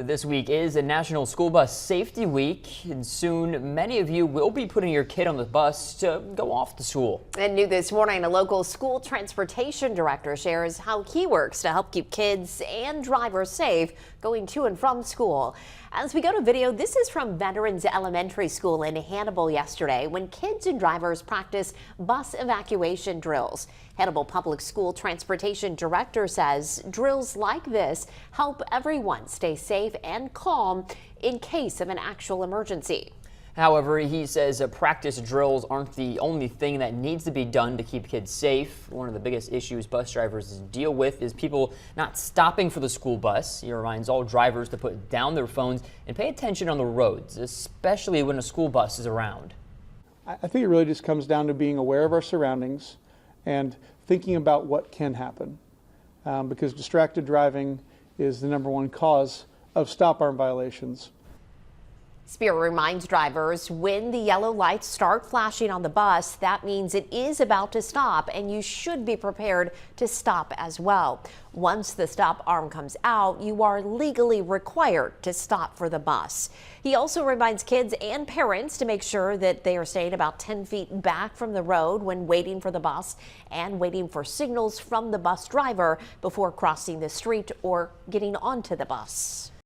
This week is a National School Bus Safety Week, and soon many of you will be putting your kid on the bus to go off to school. And new this morning, a local school transportation director shares how he works to help keep kids and drivers safe going to and from school. As we go to video, this is from Veterans Elementary School in Hannibal yesterday when kids and drivers practice bus evacuation drills. Hannibal Public School Transportation Director says drills like this help everyone stay safe and calm in case of an actual emergency. However, he says practice drills aren't the only thing that needs to be done to keep kids safe. One of the biggest issues bus drivers deal with is people not stopping for the school bus. He reminds all drivers to put down their phones and pay attention on the roads, especially when a school bus is around. I think it really just comes down to being aware of our surroundings and thinking about what can happen, because distracted driving is the #1 cause of stop arm violations. Spirit reminds drivers when the yellow lights start flashing on the bus, that means it is about to stop and you should be prepared to stop as well. Once the stop arm comes out, you are legally required to stop for the bus. He also reminds kids and parents to make sure that they are staying about 10 feet back from the road when waiting for the bus and waiting for signals from the bus driver before crossing the street or getting onto the bus.